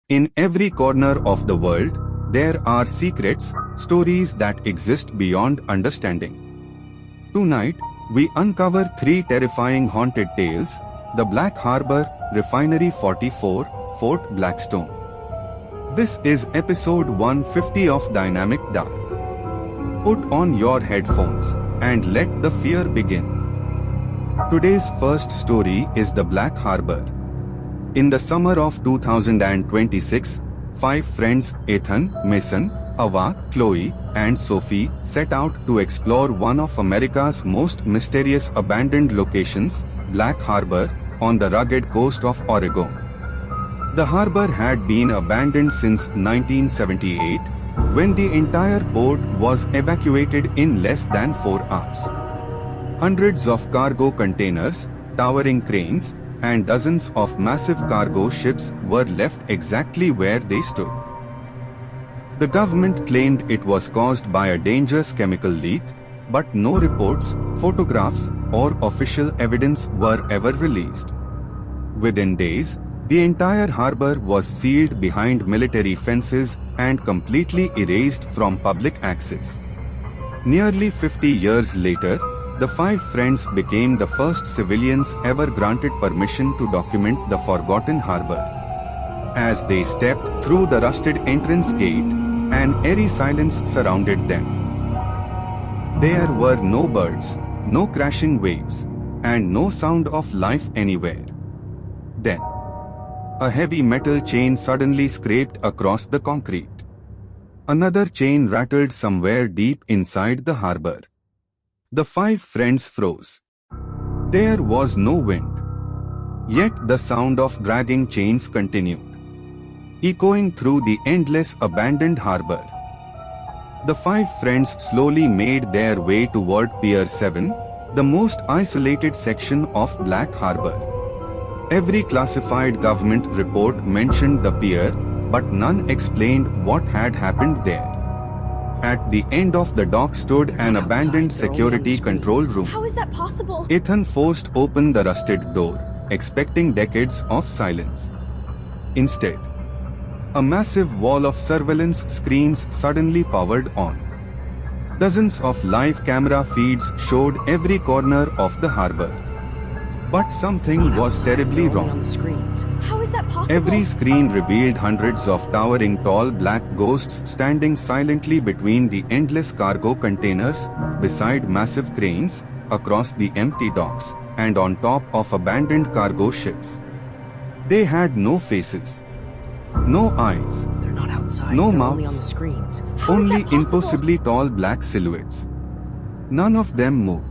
In every corner of the world, there are secrets, stories that exist beyond understanding. Tonight, we uncover three terrifying haunted tales: the Black Harbor, Refinery 44, Fort Blackstone. This is episode 150 of Dynamic Dark. Put on your headphones and let the fear begin. Today's first story is the Black Harbor. In the summer of 2026, five friends, Ethan, Mason, Ava, Chloe, and Sophie, set out to explore one of America's most mysterious abandoned locations, Black Harbor, on the rugged coast of Oregon. The harbor had been abandoned since 1978, when the entire port was evacuated in less than 4 hours. Hundreds of cargo containers, towering cranes, and dozens of massive cargo ships were left exactly where they stood. The government claimed it was caused by a dangerous chemical leak, but no reports, photographs, or official evidence were ever released. Within days, the entire harbor was sealed behind military fences and completely erased from public access. Nearly 50 years later, the five friends became the first civilians ever granted permission to document the forgotten harbor. As they stepped through the rusted entrance gate, an eerie silence surrounded them. There were no birds, no crashing waves, and no sound of life anywhere. Then, a heavy metal chain suddenly scraped across the concrete. Another chain rattled somewhere deep inside the harbor. The five friends froze. There was no wind. Yet the sound of dragging chains continued, echoing through the endless abandoned harbor. The five friends slowly made their way toward Pier 7, the most isolated section of Black Harbor. Every classified government report mentioned the pier, but none explained what had happened there. At the end of the dock stood an abandoned security control room. How is that possible? Ethan forced open the rusted door, expecting decades of silence. Instead, a massive wall of surveillance screens suddenly powered on. Dozens of live camera feeds showed every corner of the harbor. But something was terribly wrong. How is that possible? Every screen revealed hundreds of towering tall black ghosts standing silently between the endless cargo containers, beside massive cranes, across the empty docks, and on top of abandoned cargo ships. They had no faces, no eyes, They're not outside. no They're mouths, only on the screens. How is only that possible? impossibly tall black silhouettes. None of them moved.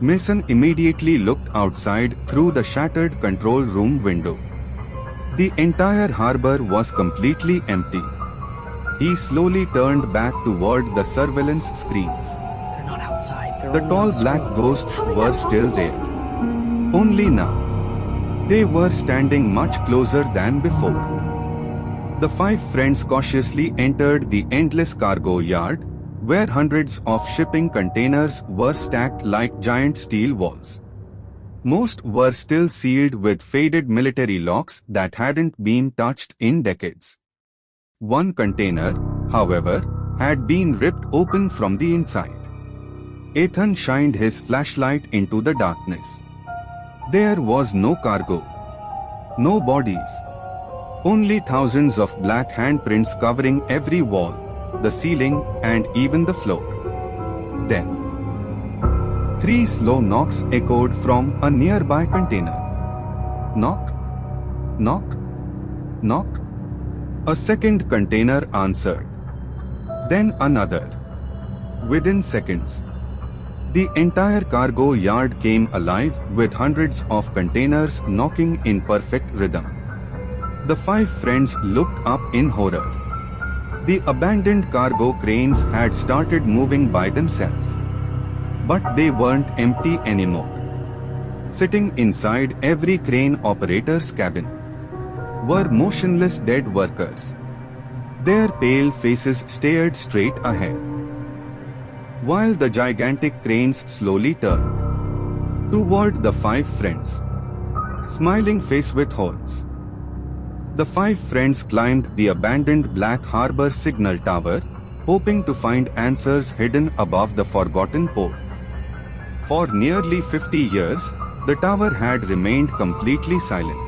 Mason immediately looked outside through the shattered control room window. The entire harbor was completely empty. He slowly turned back toward the surveillance screens. They're not outside. They're The only tall on the black screens. ghosts How is were that still possible? there. Only now. They were standing much closer than before. The five friends cautiously entered the endless cargo yard, where hundreds of shipping containers were stacked like giant steel walls. Most were still sealed with faded military locks that hadn't been touched in decades. One container, however, had been ripped open from the inside. Ethan shined his flashlight into the darkness. There was no cargo, no bodies, only thousands of black handprints covering every wall, the ceiling, and even the floor. Then, 3 slow knocks echoed from a nearby container. Knock, knock, knock. A second container answered. Then another. Within seconds, the entire cargo yard came alive with hundreds of containers knocking in perfect rhythm. The five friends looked up in horror. The abandoned cargo cranes had started moving by themselves. But they weren't empty anymore. Sitting inside every crane operator's cabin were motionless dead workers. Their pale faces stared straight ahead, while the gigantic cranes slowly turned toward the five friends, smiling face with horns. The 5 friends climbed the abandoned Black Harbor signal tower, hoping to find answers hidden above the forgotten port. For nearly 50 years, the tower had remained completely silent.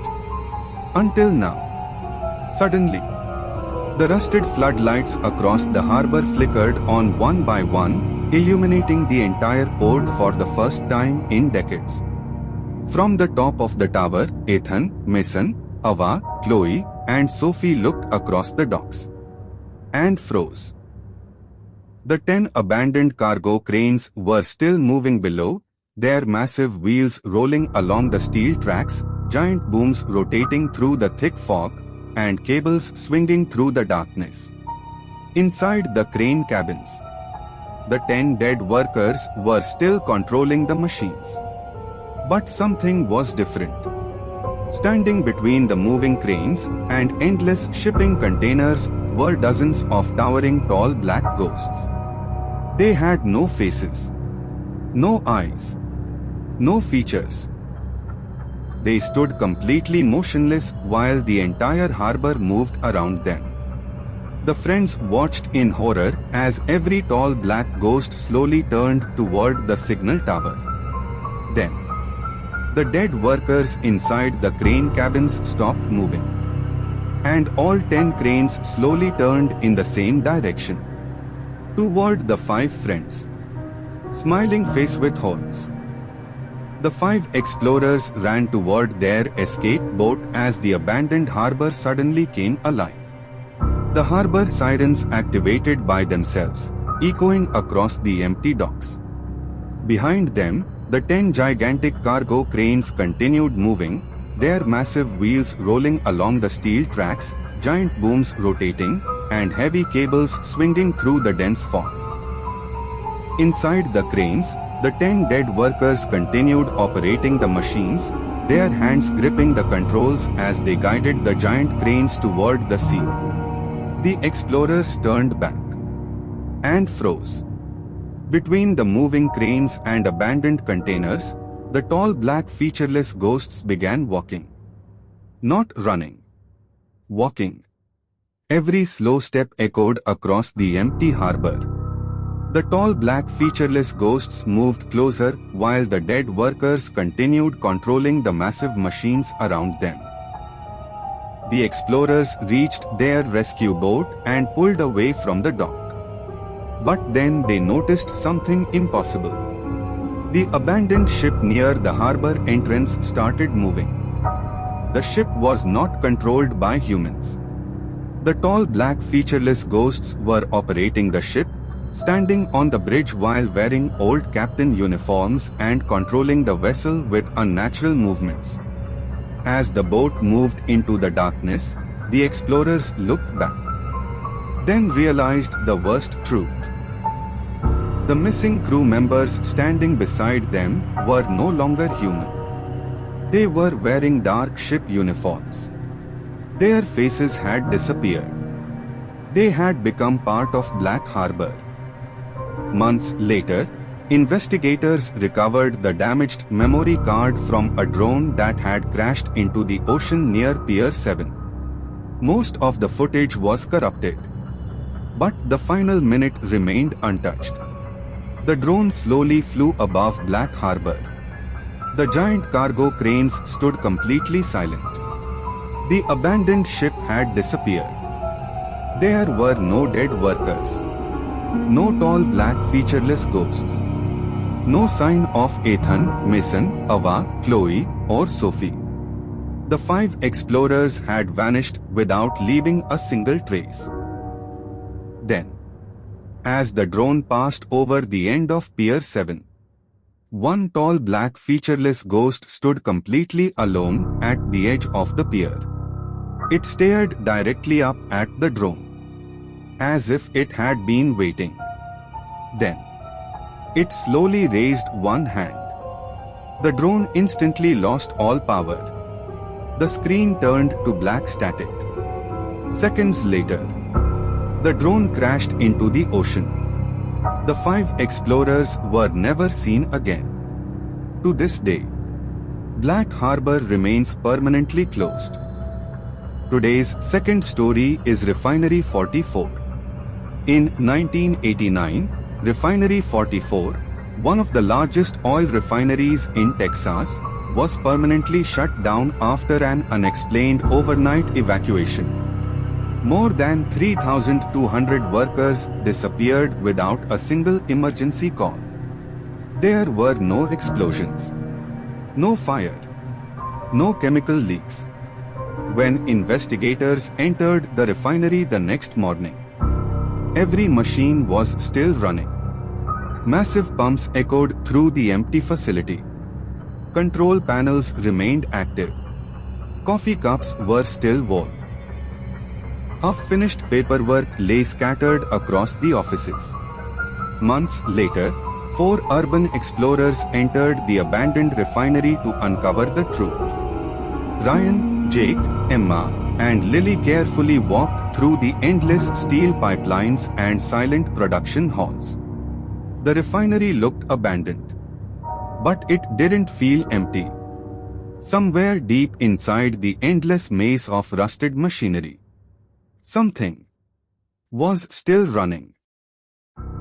Until now. Suddenly, the rusted floodlights across the harbor flickered on one by one, illuminating the entire port for the first time in decades. From the top of the tower, Ethan, Mason, Ava, Chloe, and Sophie looked across the docks and froze. The 10 abandoned cargo cranes were still moving below, their massive wheels rolling along the steel tracks, giant booms rotating through the thick fog, and cables swinging through the darkness. Inside the crane cabins, the 10 dead workers were still controlling the machines. But something was different. Standing between the moving cranes and endless shipping containers were dozens of towering tall black ghosts. They had no faces, no eyes, no features. They stood completely motionless while the entire harbor moved around them. The friends watched in horror as every tall black ghost slowly turned toward the signal tower. Then, the dead workers inside the crane cabins stopped moving. And all 10 cranes slowly turned in the same direction. Toward the 5 friends. Smiling face with horns. The 5 explorers ran toward their escape boat as the abandoned harbor suddenly came alive. The harbor sirens activated by themselves, echoing across the empty docks. Behind them, the 10 gigantic cargo cranes continued moving, their massive wheels rolling along the steel tracks, giant booms rotating, and heavy cables swinging through the dense fog. Inside the cranes, the 10 dead workers continued operating the machines, their hands gripping the controls as they guided the giant cranes toward the sea. The explorers turned back and froze. Between the moving cranes and abandoned containers, the tall black featureless ghosts began walking. Not running. Walking. Every slow step echoed across the empty harbor. The tall black featureless ghosts moved closer while the dead workers continued controlling the massive machines around them. The explorers reached their rescue boat and pulled away from the dock. But then they noticed something impossible. The abandoned ship near the harbor entrance started moving. The ship was not controlled by humans. The tall black featureless ghosts were operating the ship, standing on the bridge while wearing old captain uniforms and controlling the vessel with unnatural movements. As the boat moved into the darkness, the explorers looked back. Then realized the worst truth. The missing crew members standing beside them were no longer human. They were wearing dark ship uniforms. Their faces had disappeared. They had become part of Black Harbor. Months later, investigators recovered the damaged memory card from a drone that had crashed into the ocean near Pier 7. Most of the footage was corrupted. But the final minute remained untouched. The drone slowly flew above Black Harbor. The giant cargo cranes stood completely silent. The abandoned ship had disappeared. There were no dead workers. No tall black featureless ghosts. No sign of Ethan, Mason, Ava, Chloe, or Sophie. The 5 explorers had vanished without leaving a single trace. Then, as the drone passed over the end of Pier 7, one tall black featureless ghost stood completely alone at the edge of the pier. It stared directly up at the drone, as if it had been waiting. Then, it slowly raised one hand. The drone instantly lost all power. The screen turned to black static. Seconds later, the drone crashed into the ocean. The 5 explorers were never seen again. To this day, Black Harbor remains permanently closed. Today's second story is Refinery 44. In 1989, Refinery 44, one of the largest oil refineries in Texas, was permanently shut down after an unexplained overnight evacuation. More than 3,200 workers disappeared without a single emergency call. There were no explosions, no fire, no chemical leaks. When investigators entered the refinery the next morning, every machine was still running. Massive pumps echoed through the empty facility. Control panels remained active. Coffee cups were still warm. Half-finished paperwork lay scattered across the offices. Months later, 4 urban explorers entered the abandoned refinery to uncover the truth. Ryan, Jake, Emma, and Lily carefully walked through the endless steel pipelines and silent production halls. The refinery looked abandoned. But it didn't feel empty. Somewhere deep inside the endless maze of rusted machinery, something was still running.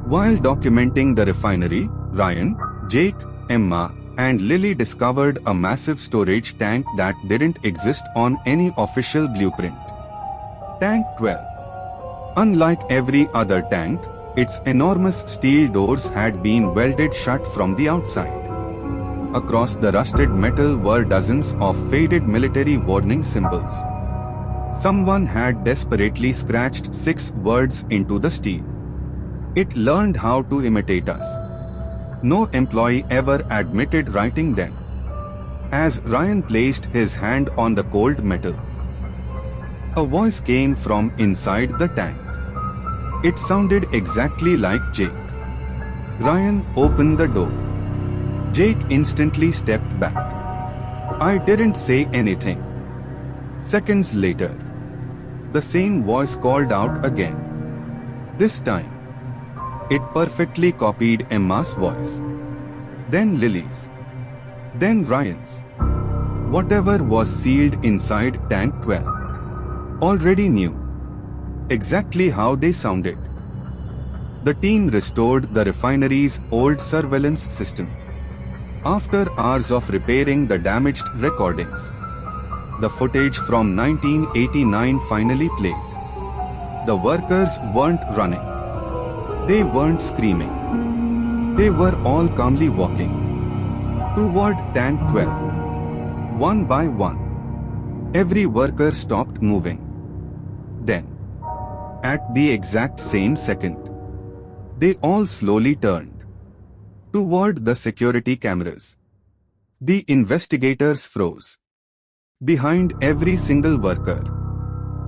While documenting the refinery, Ryan, Jake, Emma, and Lily discovered a massive storage tank that didn't exist on any official blueprint. Tank 12. Unlike every other tank, its enormous steel doors had been welded shut from the outside. Across the rusted metal were dozens of faded military warning symbols. Someone had desperately scratched 6 words into the steel. It learned how to imitate us. No employee ever admitted writing them. As Ryan placed his hand on the cold metal, a voice came from inside the tank. It sounded exactly like Jake. Ryan opened the door. Jake instantly stepped back. I didn't say anything. Seconds later, the same voice called out again. This time, it perfectly copied Emma's voice. Then Lily's. Then Ryan's. Whatever was sealed inside Tank 12 already knew exactly how they sounded. The team restored the refinery's old surveillance system. After hours of repairing the damaged recordings, the footage from 1989 finally played. The workers weren't running. They weren't screaming. They were all calmly walking toward Tank 12. One by one, every worker stopped moving. Then, at the exact same second, they all slowly turned toward the security cameras. The investigators froze. Behind every single worker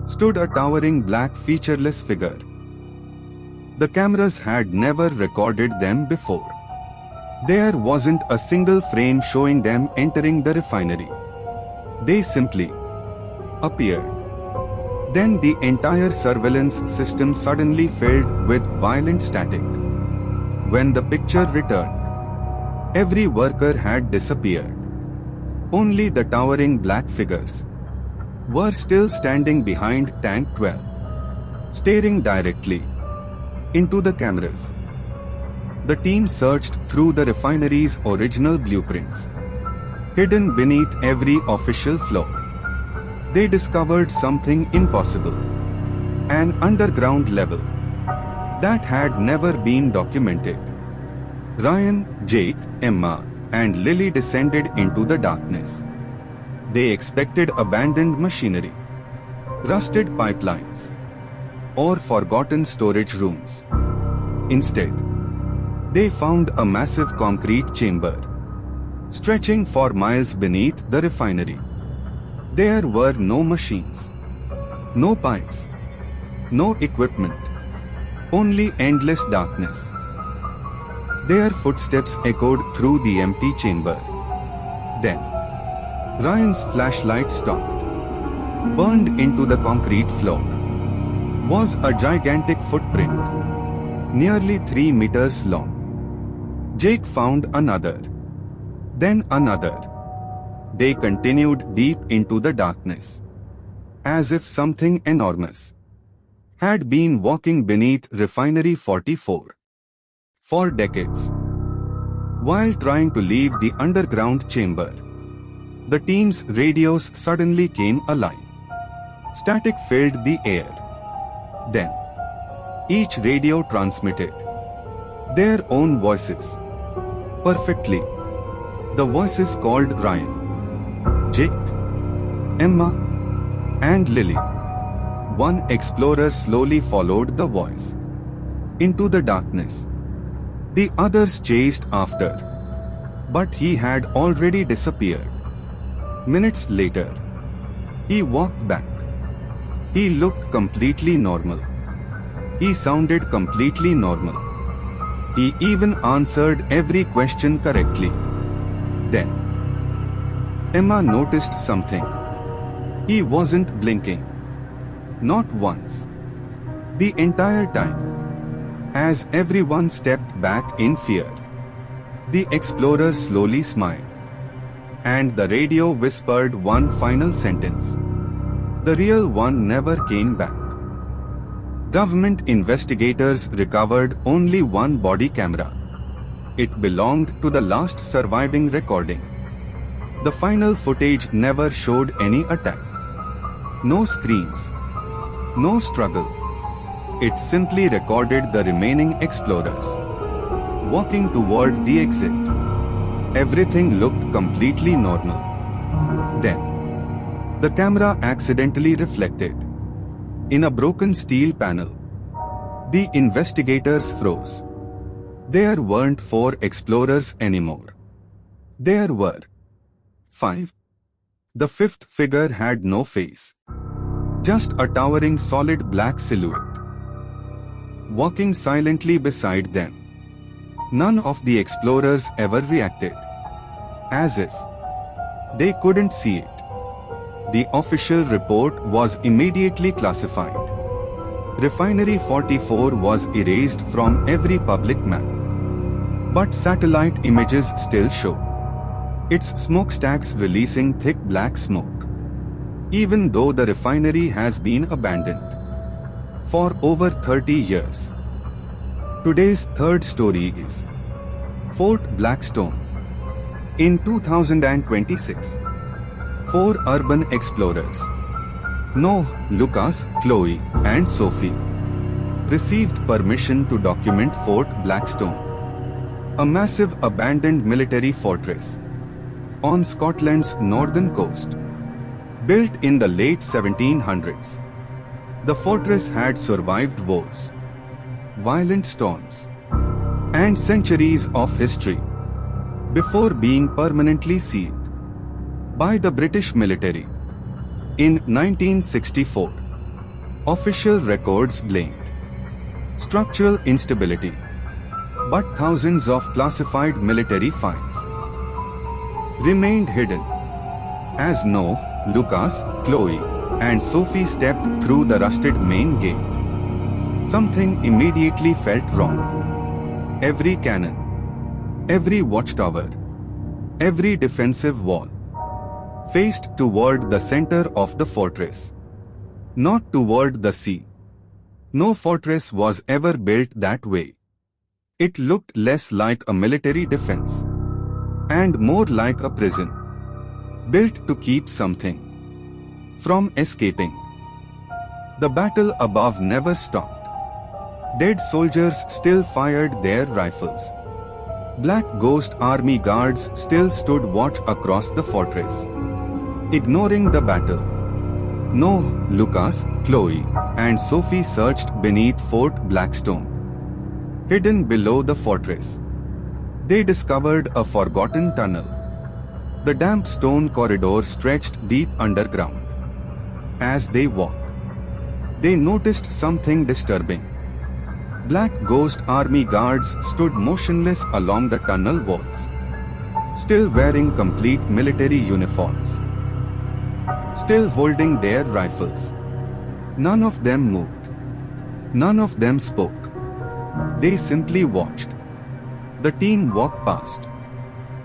stood a towering black featureless figure. The cameras had never recorded them before. There wasn't a single frame showing them entering the refinery. They simply appeared. Then the entire surveillance system suddenly filled with violent static. When the picture returned, every worker had disappeared. Only the towering black figures were still standing behind Tank 12, staring directly into the cameras. The team searched through the refinery's original blueprints. Hidden beneath every official floor, they discovered something impossible. An underground level that had never been documented. Ryan, Jake, Emma, and Lily descended into the darkness. They expected abandoned machinery, rusted pipelines, or forgotten storage rooms. Instead, they found a massive concrete chamber, stretching for miles beneath the refinery. There were no machines, no pipes, no equipment, only endless darkness. Their footsteps echoed through the empty chamber. Then, Ryan's flashlight stopped. Burned into the concrete floor was a gigantic footprint, nearly 3 meters long. Jake found another, then another. They continued deep into the darkness. as if something enormous had been walking beneath Refinery 44 for decades. While trying to leave the underground chamber, the team's radios suddenly came alive. Static filled the air. Then, each radio transmitted their own voices perfectly. The voices called Ryan, Jake, Emma, and Lily. One explorer slowly followed the voice into the darkness. The others chased after, but he had already disappeared. Minutes later, he walked back. He looked completely normal. He sounded completely normal. He even answered every question correctly. Then, Emma noticed something. He wasn't blinking. Not once. The entire time. As everyone stepped back in fear, the explorer slowly smiled. And the radio whispered one final sentence. The real one never came back. Government investigators recovered only one body camera. It belonged to the last surviving recording. The final footage never showed any attack. No screams. No struggle. It simply recorded the remaining explorers walking toward the exit. Everything looked completely normal. Then, the camera accidentally reflected in a broken steel panel. The investigators froze. There weren't 4 explorers anymore. There were 5. The 5th figure had no face. Just a towering solid black silhouette, walking silently beside them. None of the explorers ever reacted, as if they couldn't see it. The official report was immediately classified. Refinery 44 was erased from every public map. But satellite images still show its smokestacks releasing thick black smoke, even though the refinery has been abandoned for over 30 years. Today's third story is Fort Blackstone. In 2026, 4 urban explorers, Noah, Lucas, Chloe, and Sophie, received permission to document Fort Blackstone, a massive abandoned military fortress on Scotland's northern coast. Built in the late 1700s, the fortress had survived wars, violent storms, and centuries of history before being permanently sealed by the British military. In 1964, official records blamed structural instability, but thousands of classified military files remained hidden. As Noah, Lucas, Chloe, and Sophie stepped through the rusted main gate, something immediately felt wrong. Every cannon, every watchtower, every defensive wall faced toward the center of the fortress, not toward the sea. No fortress was ever built that way. It looked less like a military defense and more like a prison, built to keep something from escaping. The battle above never stopped. Dead soldiers still fired their rifles. Black Ghost Army guards still stood watch across the fortress, ignoring the battle. Noah, Lucas, Chloe, and Sophie searched beneath Fort Blackstone. Hidden below the fortress, they discovered a forgotten tunnel. The damp stone corridor stretched deep underground. As they walked, they noticed something disturbing. Black Ghost Army guards stood motionless along the tunnel walls, still wearing complete military uniforms, still holding their rifles. None of them moved. None of them spoke. They simply watched. The team walked past.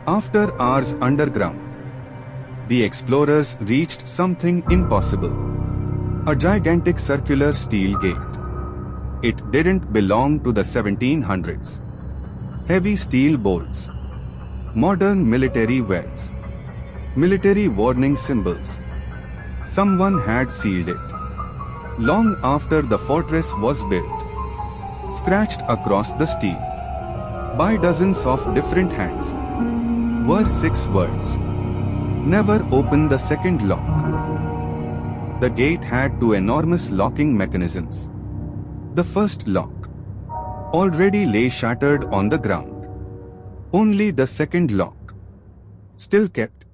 After hours underground, the explorers reached something impossible. A gigantic circular steel gate. It didn't belong to the 1700s. Heavy steel bolts. Modern military wells. Military warning symbols. Someone had sealed it. Long after the fortress was built. Scratched across the steel. By dozens of different hands. Were 6 words. Never open the second lock. The gate had 2 enormous locking mechanisms. The first lock already lay shattered on the ground. Only the second lock still kept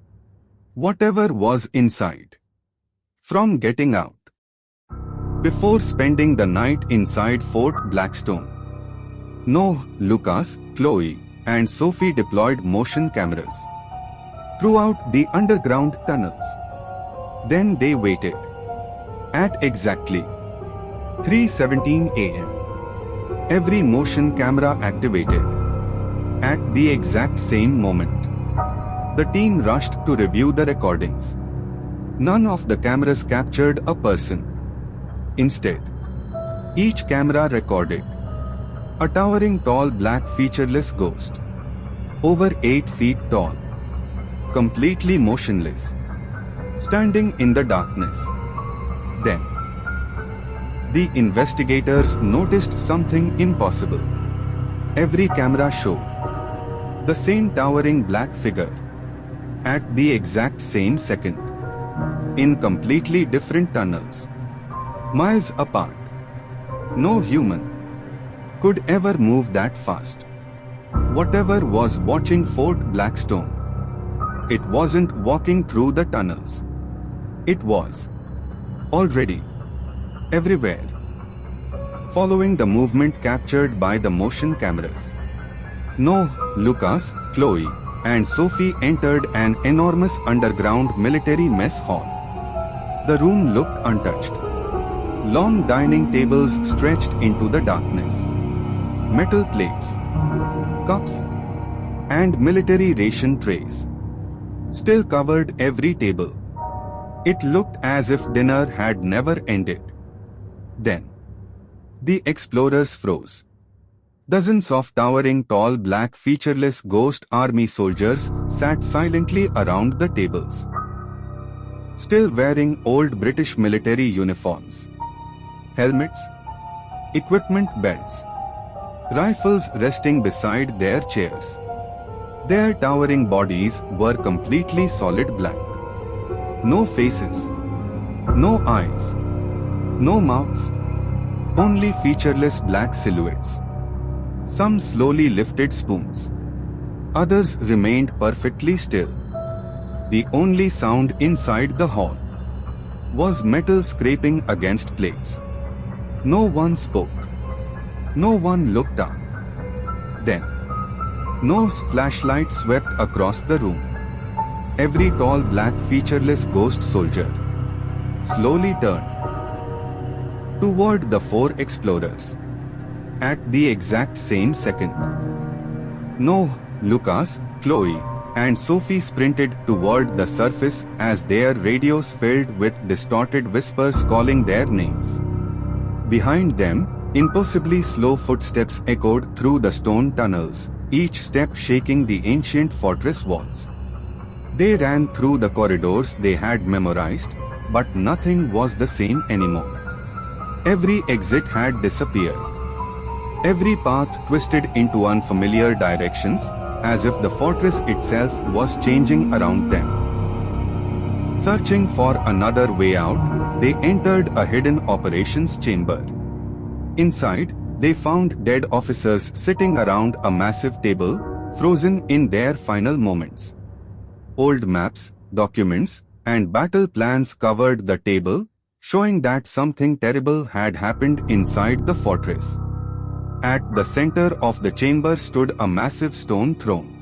whatever was inside from getting out. Before spending the night inside Fort Blackstone, Noah, Lucas, Chloe, and Sophie deployed motion cameras throughout the underground tunnels. Then they waited. At exactly 3:17 a.m. every motion camera activated. At the exact same moment, the team rushed to review the recordings. None of the cameras captured a person. Instead, each camera recorded a towering tall black featureless ghost, over 8 feet tall, completely motionless, standing in the darkness. Then, the investigators noticed something impossible. Every camera showed the same towering black figure at the exact same second, in completely different tunnels, miles apart. No human could ever move that fast. Whatever was watching Fort Blackstone, it wasn't walking through the tunnels. It was already everywhere, following the movement captured by the motion cameras. Noah, Lucas, Chloe, and Sophie entered an enormous underground military mess hall. The room looked untouched. Long dining tables stretched into the darkness. Metal plates, cups, and military ration trays still covered every table. It looked as if dinner had never ended. Then, the explorers froze. Dozens of towering tall black featureless ghost army soldiers sat silently around the tables, still wearing old British military uniforms. Helmets, equipment belts, rifles resting beside their chairs. Their towering bodies were completely solid black. No faces, no eyes, no mouths, only featureless black silhouettes. Some slowly lifted spoons. Others remained perfectly still. The only sound inside the hall was metal scraping against plates. No one spoke. No one looked up. Then, Noah's flashlight swept across the room. Every tall black featureless ghost soldier slowly turned toward the 4 explorers. At the exact same second, Noah, Lucas, Chloe, and Sophie sprinted toward the surface as their radios filled with distorted whispers calling their names. Behind them, impossibly slow footsteps echoed through the stone tunnels, each step shaking the ancient fortress walls. They ran through the corridors they had memorized, but nothing was the same anymore. Every exit had disappeared. Every path twisted into unfamiliar directions, as if the fortress itself was changing around them. Searching for another way out, they entered a hidden operations chamber. Inside, they found dead officers sitting around a massive table, frozen in their final moments. Old maps, documents, and battle plans covered the table, showing that something terrible had happened inside the fortress. At the center of the chamber stood a massive stone throne.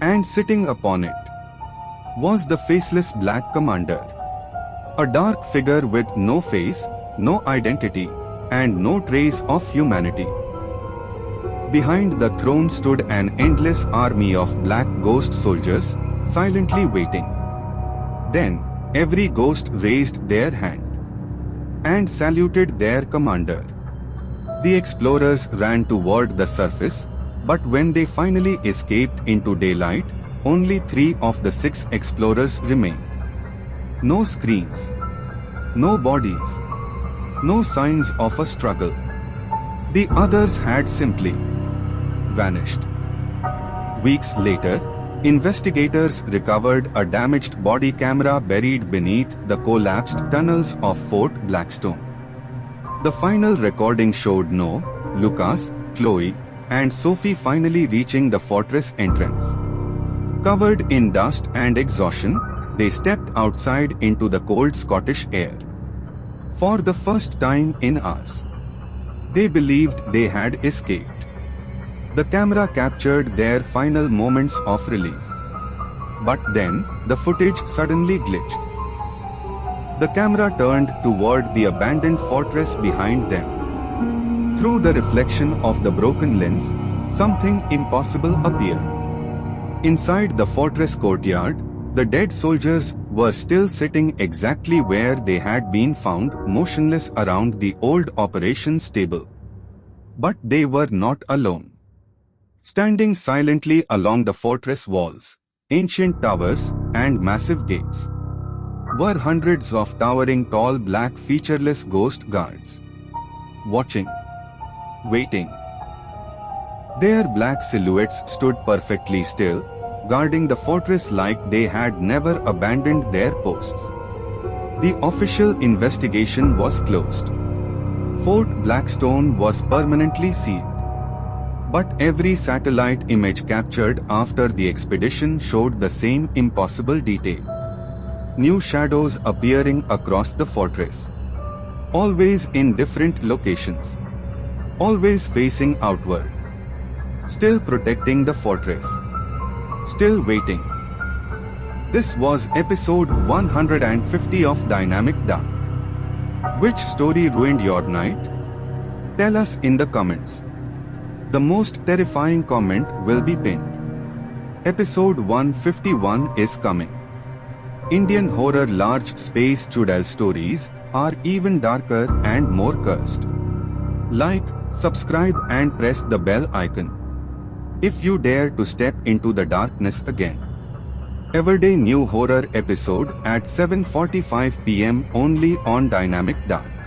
And sitting upon it was the faceless black commander. A dark figure with no face, no identity, and no trace of humanity. Behind the throne stood an endless army of black ghost soldiers, silently waiting. Then, every ghost raised their hand. and saluted their commander. The explorers ran toward the surface, but when they finally escaped into daylight, only 3 of the 6 explorers remained. No screams, no bodies, no signs of a struggle. The others had simply vanished. Weeks later, investigators recovered a damaged body camera buried beneath the collapsed tunnels of Fort Blackstone. The final recording showed Noah, Lucas, Chloe, and Sophie finally reaching the fortress entrance. Covered in dust and exhaustion, they stepped outside into the cold Scottish air. For the first time in hours, they believed they had escaped. The camera captured their final moments of relief. But then, the footage suddenly glitched. The camera turned toward the abandoned fortress behind them. Through the reflection of the broken lens, something impossible appeared. Inside the fortress courtyard, the dead soldiers were still sitting exactly where they had been found, motionless around the old operations table. But they were not alone. Standing silently along the fortress walls, ancient towers, and massive gates, were hundreds of towering tall black featureless ghost guards. Watching. Waiting. Their black silhouettes stood perfectly still, guarding the fortress like they had never abandoned their posts. The official investigation was closed. Fort Blackstone was permanently sealed. But every satellite image captured after the expedition showed the same impossible detail. New shadows appearing across the fortress. Always in different locations. Always facing outward. Still protecting the fortress. Still waiting. This was episode 150 of Dynamic Dark. Which story ruined your night? Tell us in the comments. The most terrifying comment will be pinned. Episode 151 is coming. Indian horror large space Chudal stories are even darker and more cursed. Like, subscribe and press the bell icon. If you dare to step into the darkness again. Everyday new horror episode at 7:45 p.m. only on Dynamic Dark.